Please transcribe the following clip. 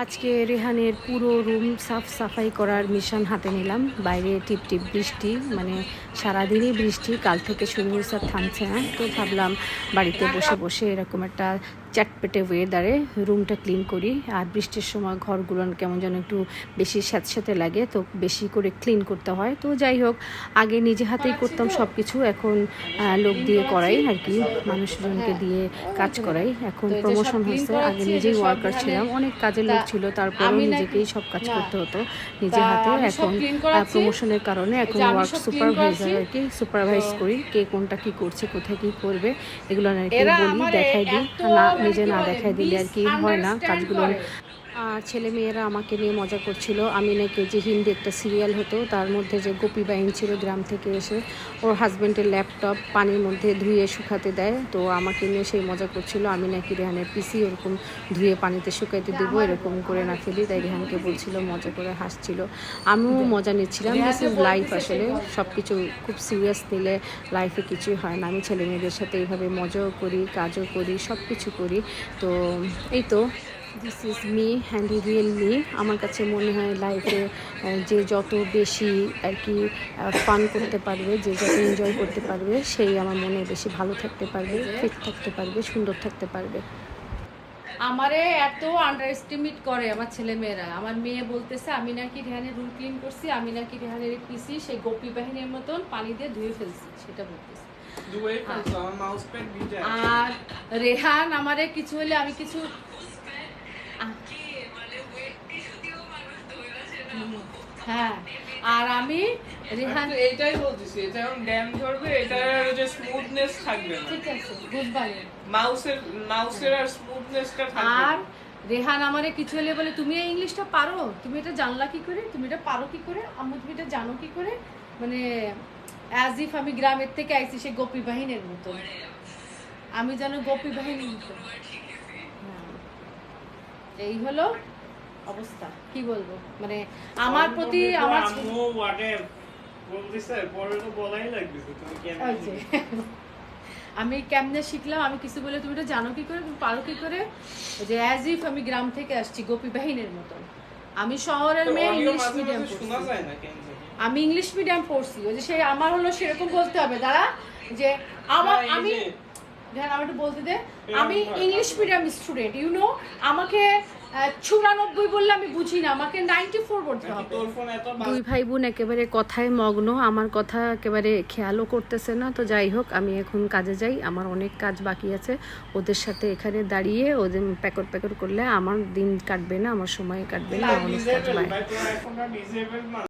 আজকে রেহানের পুরো রুম সাফাই করার মিশন হাতে নিলাম। বাইরে টিপ টিপ বৃষ্টি, মানে সারাদিনই বৃষ্টি, কাল থেকে শুরু হয়েছে আর থামছে না। তো ভাবলাম বাড়িতে বসে বসে এরকম একটা চ্যাটপেটে ওয়েদারে রুমটা ক্লিন করি। আর বৃষ্টির সময় ঘরগুলো কেমন যেন একটু বেশি স্যাঁতস্যাঁতে লাগে, তো বেশি করে ক্লিন করতে হয়। তো যাই হোক, আগে নিজে হাতেই করতাম সব কিছু, এখন লোক দিয়ে করাই আর কি, মানুষজনকে দিয়ে কাজ করাই। এখন প্রমোশন হয়েছে, আগে নিজেই ওয়ার্কার ছিলাম, অনেক কাজের লোক ছিল, তারপরেও নিজেকেই সব কাজ করতে হতো নিজে হাতে। এখন প্রমোশনের কারণে এখন ওয়ার্ক সুপারভাইজার আর কি, সুপারভাইজ করি কে কোনটা কি করছে, কোথায় কি করবে, এগুলো আর কি বলি, দেখাই দিই। না নিজে না দেখাই দিলে আর কি হয় না কাজগুলো। আর ছেলে মেয়েরা আমাকে নিয়ে মজা করছিল। আমি নাকি যে হিন্দি একটা সিরিয়াল হতো, তার মধ্যে যে গোপী বাহিনী ছিল গ্রাম থেকে এসে, ওর হাজব্যান্ডের ল্যাপটপ পানির মধ্যে ধুয়ে শুকাতে দেয়, তো আমাকে নিয়ে সেই মজা করছিল। আমি নাকি রেহানের পিসি ওরকম ধুয়ে পানিতে শুকাইতে দেবো, এরকম করে না ফেলি, তাই রেহানকে বলছিল, মজা করে হাসছিল, আমিও মজা নিচ্ছিলাম। দিস ইজ লাইফ, আসলে সব কিছু খুব সিরিয়াস নিলে লাইফে কিছুই হয় না। আমি ছেলে মেয়েদের সাথে এইভাবে মজাও করি, কাজও করি, সব কিছু করি। তো এই তো this is me and real me. আমার কাছে মনে হয় লাইফে যে যত বেশি আর কি ফান করতে পারবে, যে যত এনজয় করতে পারবে, সেই আমার মনে বেশি ভালো থাকতে পারবে, ফিট থাকতে পারবে, সুন্দর থাকতে পারবে। আমারে এত আন্ডার এস্টিমেট করে আমার ছেলে মেয়েরা। আমার মেয়ে বলতেছে আমি নাকি রেহানের রুম ক্লিন করছি, আমি নাকি রেহানের পিসি সেই গোপী বাহিনীর মতন পানি দিয়ে ধুয়ে ফেলছি, সেটা বলতেছে। আর রেহান আমারে কিছু হলে আমি কিছু হ্যাঁ, আর আমি রেহান এটাই বলতেছি, এটা এখন ড্যাম ধরবে, এটার যে স্মুথনেস থাকবে না, ঠিক আছে বুঝবানি, মাউসের আর স্মুথনেসটা থাকবে। আর রেহান আমারে কিছু হলে বলে তুমি এই ইংলিশটা পারো, তুমি এটা জানলা কি করে, তুমি এটা পারো কি করে, আম্মু তুমি এটা জানো কি করে, মানে অ্যাজ ইফ আমি গ্রামের থেকে আইছি সে গোপী বাহিনীর মতো, আমি যেন গোপী বাহিনীর মতো। এই হলো অবস্থা, কি বলবো, মানে আমার প্রতি আমার আম্মু ওয়াটে বলতেছে, পরে তো বলাই লাগতেছে তুমি কেমন। আমি কেমনে শিখলাম, আমি কিছু বলে তুমি এটা জানো কি করে, তুমি পারো কি করে, যে অ্যাজ ইফ আমি গ্রাম থেকে আসছি গোপী বাহিনীর মতন। আমি শহরের মেয়ে, ইংলিশ মিডিয়াম পড়ছি, আমি ইংলিশ মিডিয়াম পড়ছি, ওই যে সেই আমার হলো সেরকম বলতে হবে, দাঁড়া যে আমার আমি আমার একটু বলতে দে, আমি English medium student, you know, আমাকে 94 বললে আমি বুঝি না, আমাকে 94 বলতে হবে। দুই ভাই বোন একেবারে কথায় মগ্ন, আমার কথা একেবারে খেয়ালও করতেছে না। তো যাই হোক, আমি এখন কাজে যাই, আমার অনেক কাজ বাকি আছে। ওদের সাথে এখানে দাঁড়িয়ে ওদের প্যাকর করলে আমার দিন কাটবে না, আমার সময় কাটবে না, অনেক কাজ বাকি।